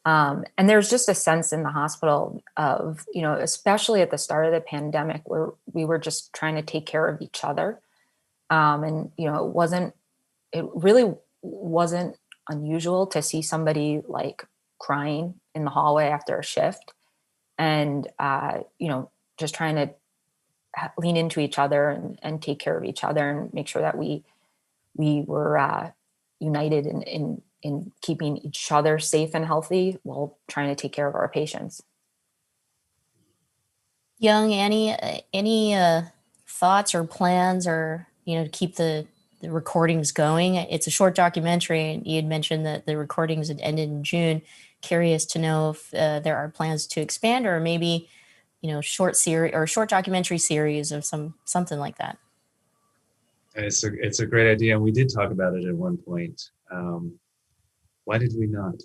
And there's just a sense in the hospital of, especially at the start of the pandemic, where we were just trying to take care of each other. And, it really wasn't unusual to see somebody like crying in the hallway after a shift and, just trying to lean into each other and take care of each other and make sure that we we were united in keeping each other safe and healthy while trying to take care of our patients. Young, any thoughts or plans, or to keep the recordings going? It's a short documentary, and you had mentioned that the recordings had ended in June. Curious to know if there are plans to expand, or maybe short series or short documentary series of something like that. It's a great idea, and we did talk about it at one point. Why did we not?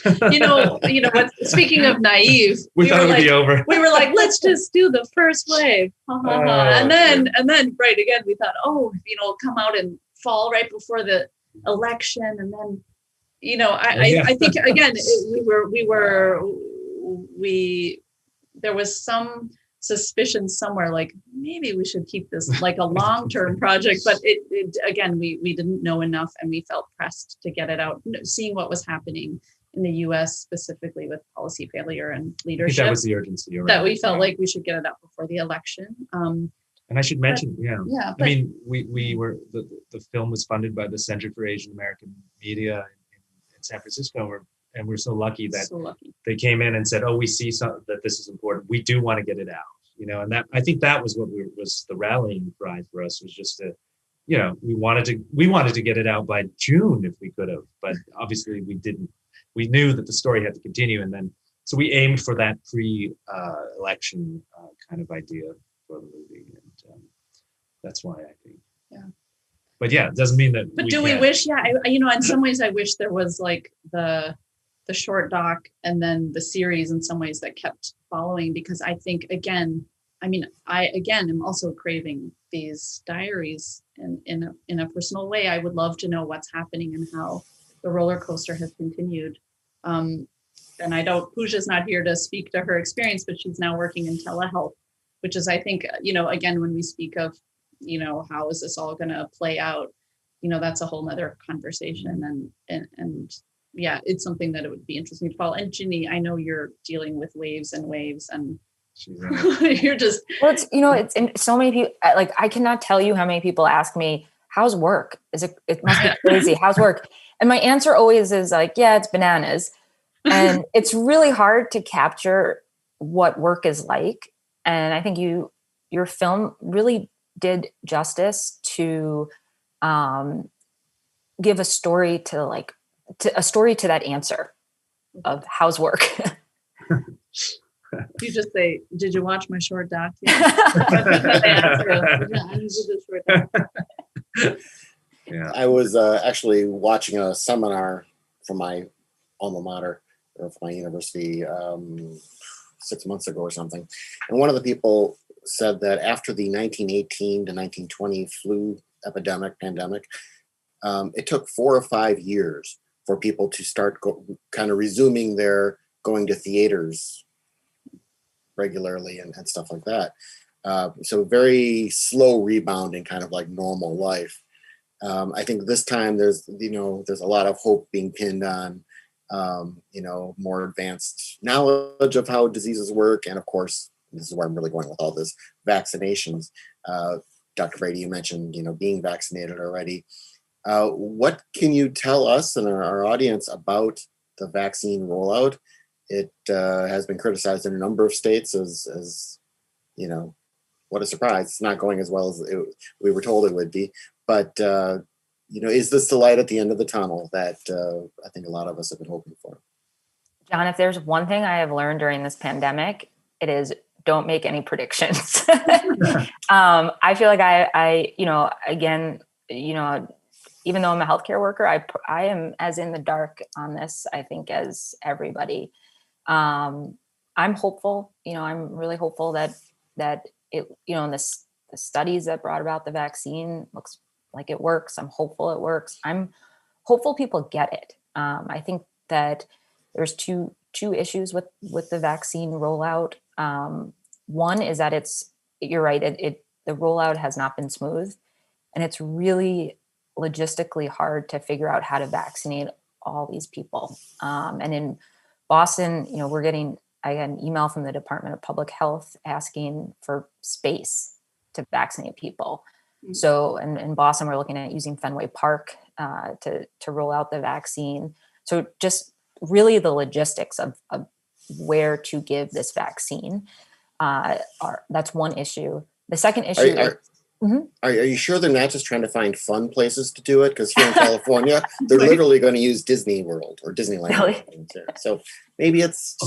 What? Speaking of naive, we thought it would be over. We were like, let's just do the first wave, and then right again, we thought, come out in fall right before the election, and then, I think again there was some suspicion somewhere, like maybe we should keep this like a long-term project, but it again, we didn't know enough, and we felt pressed to get it out, seeing what was happening in the US specifically with policy failure and leadership. That was the urgency. That we felt like we should get it out before the election. And I should mention, but, I mean, we were, the film was funded by the Center for Asian American Media in San Francisco, and we're so lucky that they came in and said, "Oh, we see that this is important. We do want to get it out." And that, I think that was what was the rallying cry for us, was just to, we wanted to get it out by June if we could have, but obviously we didn't. We knew that the story had to continue, and then so we aimed for that pre-election kind of idea for the movie, and that's why I think. Yeah. But yeah, it doesn't mean that. But we wish? Yeah, in some ways, I wish there was like the short doc and then the series in some ways that kept following, because I think I am also craving these diaries in a personal way. I would love to know what's happening and how the roller coaster has continued. And I don't, Pooja's not here to speak to her experience, but she's now working in telehealth, which is, I think, again, when we speak of, how is this all going to play out, that's a whole nother conversation. And yeah, it's something that it would be interesting to follow. And Ginny, I know you're dealing with waves and you're just. Well, it's in so many people, like, I cannot tell you how many people ask me, how's work? It must be crazy. How's work? And my answer always is like, yeah, it's bananas. And it's really hard to capture what work is like. And I think your film really did justice to give a story to that answer of how's work. You just say, did you watch my short doc? Yeah. I was actually watching a seminar from my alma mater, or from my university, 6 months ago or something. And one of the people said that after the 1918 to 1920 flu pandemic, it took 4 or 5 years for people to start kind of resuming their going to theaters regularly and stuff like that. So very slow rebounding, kind of like normal life. I think this time there's a lot of hope being pinned on, more advanced knowledge of how diseases work. And of course, this is where I'm really going with all this, vaccinations. Dr. Brady, you mentioned, being vaccinated already. What can you tell us and our audience about the vaccine rollout? It has been criticized in a number of states as what a surprise. It's not going as well as we were told it would be. But, is this the light at the end of the tunnel that I think a lot of us have been hoping for? John, if there's one thing I have learned during this pandemic, it is don't make any predictions. I feel like even though I'm a healthcare worker, I am as in the dark on this, I think, as everybody. I'm hopeful, I'm really hopeful that it, the studies that brought about the vaccine looks like it works. I'm hopeful it works. I'm hopeful people get it. I think that there's two issues with the vaccine rollout. One is that you're right. The rollout has not been smooth, and it's really logistically hard to figure out how to vaccinate all these people. And in Boston, I got an email from the Department of Public Health asking for space to vaccinate people. So in Boston, we're looking at using Fenway Park to roll out the vaccine. So just really the logistics of where to give this vaccine that's one issue. The second issue are you sure they're not just trying to find fun places to do it? Because here in California, they're literally going to use Disney World or Disneyland. Really? So maybe it's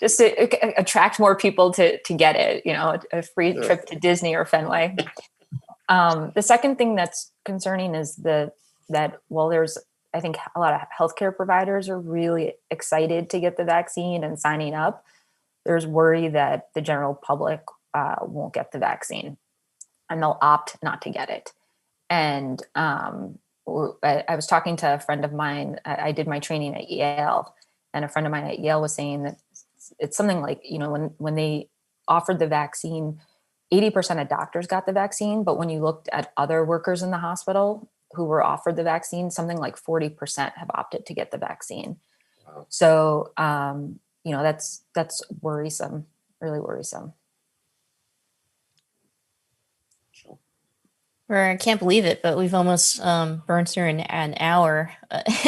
just to attract more people to get it, a free trip to Disney or Fenway. The second thing that's concerning is there's, I think a lot of healthcare providers are really excited to get the vaccine and signing up. There's worry that the general public won't get the vaccine and they'll opt not to get it. And I was talking to a friend of mine. I did my training at Yale, and a friend of mine at Yale was saying that it's something like, when they offered the vaccine, 80% of doctors got the vaccine. But when you looked at other workers in the hospital who were offered the vaccine, something like 40% have opted to get the vaccine. Wow. So, that's worrisome, really worrisome. I can't believe it, but we've almost burned through an hour.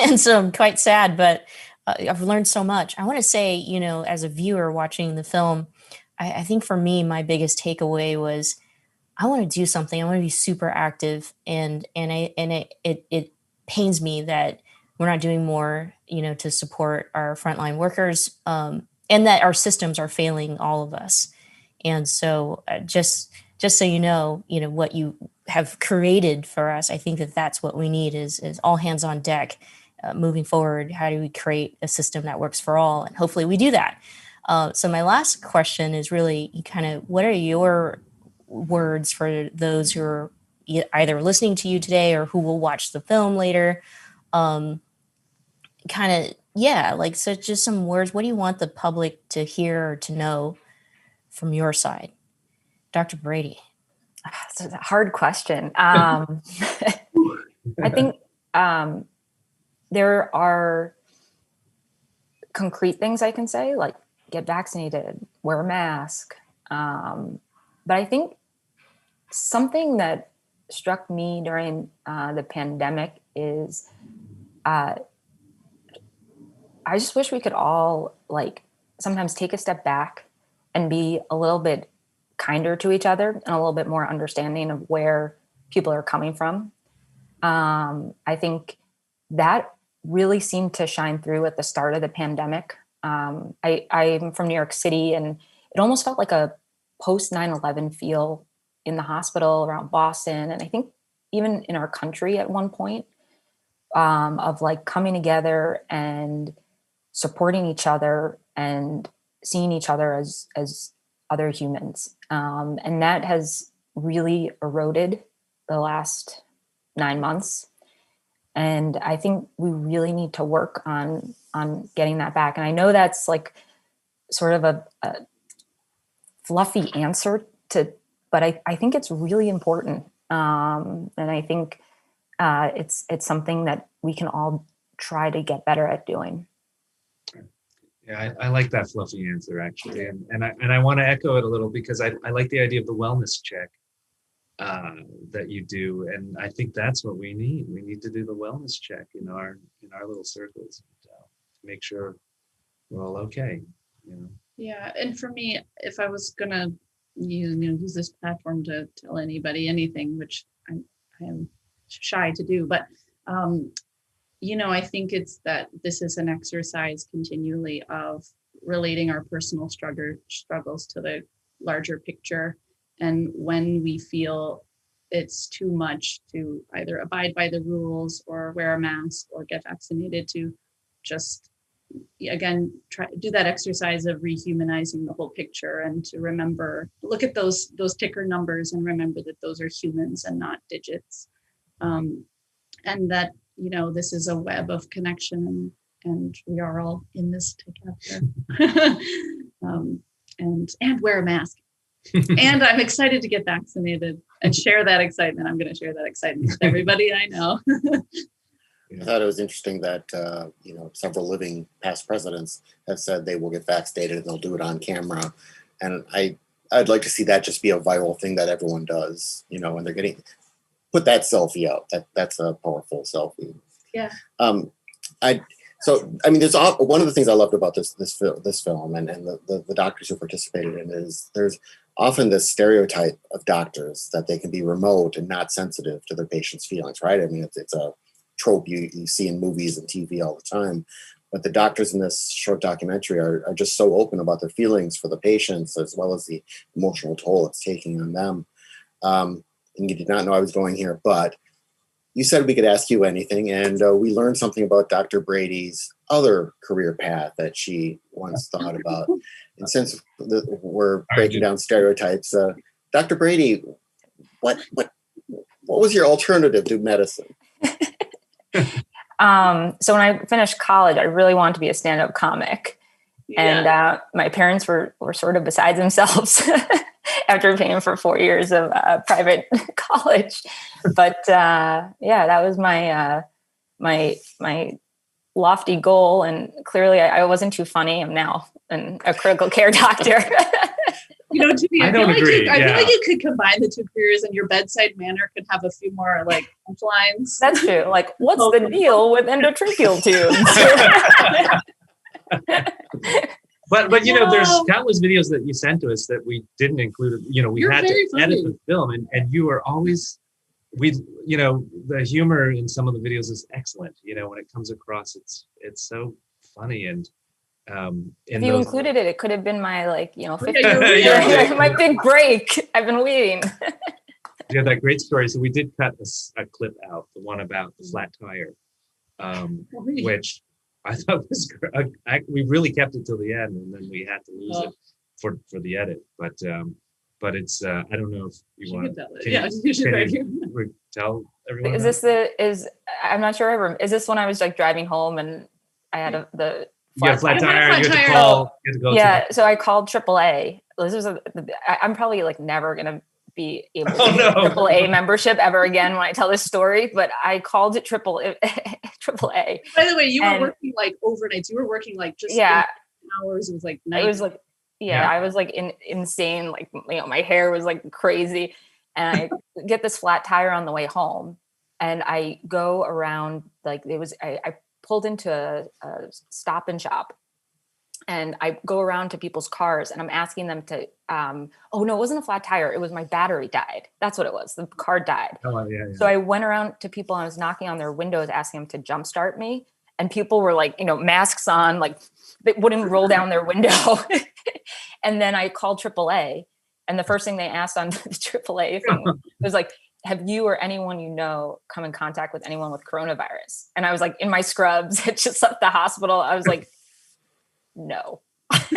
And so I'm quite sad, but I've learned so much. I want to say, as a viewer watching the film, I think for me, my biggest takeaway was I want to do something. I want to be super active. And it pains me that we're not doing more, to support our frontline workers, and that our systems are failing all of us. And so just so what you have created for us, I think that's what we need is all hands on deck moving forward. How do we create a system that works for all? And hopefully we do that. So my last question is really kind of, what are your words for those who are either listening to you today or who will watch the film later? So just some words. What do you want the public to hear or to know from your side? Dr. Brady. It's a hard question. I think there are concrete things I can say, like get vaccinated, wear a mask. But I think something that struck me during the pandemic is I just wish we could all sometimes take a step back and be a little bit kinder to each other and a little bit more understanding of where people are coming from. I think that really seemed to shine through at the start of the pandemic. I'm from New York City, and it almost felt like a post 9/11 feel in the hospital around Boston. And I think even in our country at one point, of coming together and supporting each other and seeing each other as other humans. And that has really eroded the last 9 months. And I think we really need to work on getting that back. And I know that's sort of a fluffy answer but I think it's really important. And I think it's something that we can all try to get better at doing. Yeah, I like that fluffy answer actually, and I want to echo it a little because I like the idea of the wellness check that you do, and I think that's what we need. We need to do the wellness check in our little circles to make sure we're all okay. Yeah, and for me, if I was gonna use this platform to tell anybody anything, which I am shy to do, but I think it's that this is an exercise continually of relating our personal struggles to the larger picture. And when we feel it's too much to either abide by the rules or wear a mask or get vaccinated, to just, again, try do that exercise of rehumanizing the whole picture and to remember, look at those ticker numbers and remember that those are humans and not digits. And that, this is a web of connection and we are all in this together. And wear a mask. And I'm excited to get vaccinated and share that excitement. I'm going to share that excitement with everybody I know. I thought it was interesting that, several living past presidents have said they will get vaccinated and they'll do it on camera. And I I'd like to see that just be a viral thing that everyone does, when they're put that selfie out. That's a powerful selfie. Yeah. There's one of the things I loved about this film and the doctors who participated in it is there's often this stereotype of doctors that they can be remote and not sensitive to their patients' feelings, right? I mean, it's a trope you see in movies and TV all the time. But the doctors in this short documentary are just so open about their feelings for the patients, as well as the emotional toll it's taking on them. And you did not know I was going here, but you said we could ask you anything, and we learned something about Dr. Brady's other career path that she once thought about. And since we're breaking down stereotypes, Dr. Brady, what was your alternative to medicine? So when I finished college, I really wanted to be a stand-up comic. And my parents were sort of beside themselves after paying for 4 years of private college. But that was my lofty goal. And clearly I wasn't too funny. I'm now a critical care doctor. Judy, I feel like you could combine the two careers, and your bedside manner could have a few more punchlines. That's true. Like, what's the deal with endotracheal tubes? But there's countless videos that you sent to us that we didn't include. We had to edit the film, and you are always the humor in some of the videos is excellent. When it comes across, it's so funny. And if you included it could have been my 50th, my big break. I've been waiting. Yeah, that great story. So we did cut a clip out, the one about the flat tire, which I thought was we really kept it till the end, and then we had to lose it for the edit. But it's I don't know if you want to. You should tell everyone. I'm not sure. Is this when I was driving home and I had the flat tire. You had to call. So I called AAA. This was I'm probably never gonna be able to get AAA membership ever again when I tell this story, but I called it AAA. By the way, you were working overnights. You were working just hours. It was night. It was I was insane. My hair was crazy, and I get this flat tire on the way home, and I go around I pulled into a Stop and Shop, and I go around to people's cars, and I'm asking them to, it wasn't a flat tire. It was my battery died. That's what it was. The car died. Oh, yeah. So I went around to people, and I was knocking on their windows, asking them to jumpstart me. And people were masks on, they wouldn't roll down their window. And then I called AAA, and the first thing they asked on the AAA thing was have you or anyone come in contact with anyone with coronavirus? And I was in my scrubs, had just left the hospital. I was no. But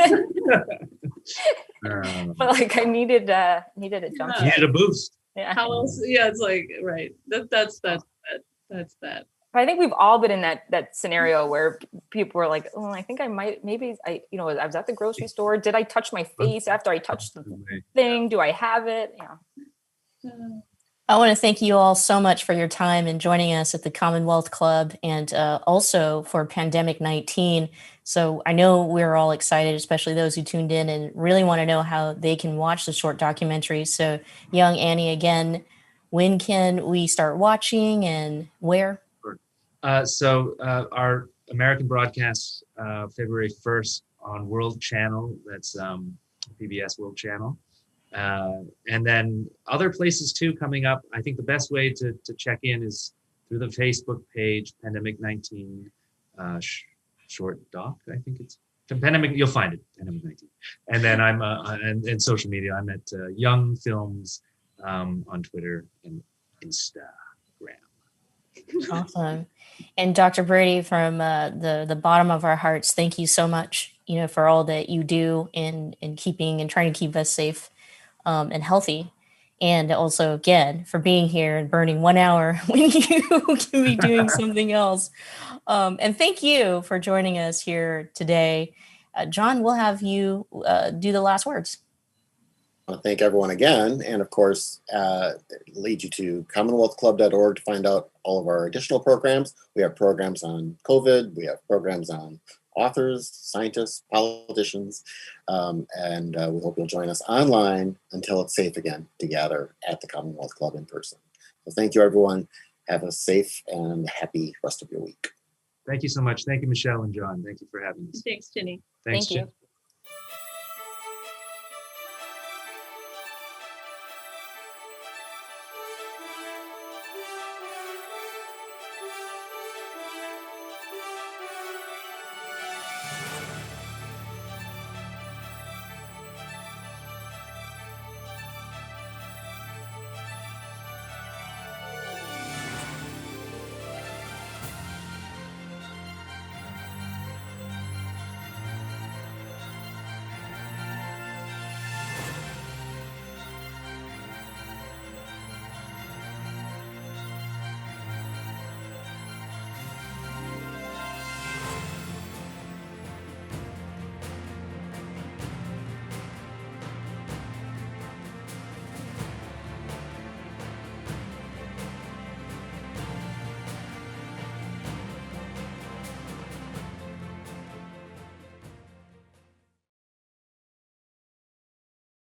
I needed a jump. You needed a boost. Yeah. How else? Yeah, it's right. That's that. But I think we've all been in that scenario where people were I think I might, I was at the grocery store. Did I touch my face after I touched the thing? Do I have it? I want to thank you all so much for your time and joining us at the Commonwealth Club, and also for Pandemic 19. So I know we're all excited, especially those who tuned in and really want to know how they can watch the short documentary. So young Annie, again, when can we start watching and where? So our American broadcast February 1st on World Channel. That's PBS World Channel. And then other places too coming up. I think the best way to check in is through the Facebook page, Pandemic 19 short doc. I think it's Pandemic. You'll find it, Pandemic 19. And then I'm and social media. I'm at Young Films on Twitter and Instagram. Awesome. And Dr. Brady, from the bottom of our hearts, thank you so much, for all that you do in keeping and trying to keep us safe and healthy. And also, again, for being here and burning 1 hour when you can be doing something else. And thank you for joining us here today. John, we'll have you do the last words. I want to thank everyone again, and of course, lead you to commonwealthclub.org to find out all of our additional programs. We have programs on COVID. We have programs on authors, scientists, politicians, and we hope you'll join us online until it's safe again to gather at the Commonwealth Club in person. So thank you, everyone. Have a safe and happy rest of your week. Thank you so much. Thank you, Michelle and John. Thank you for having us. Thanks, Ginny. Thanks, Thank you. Jen.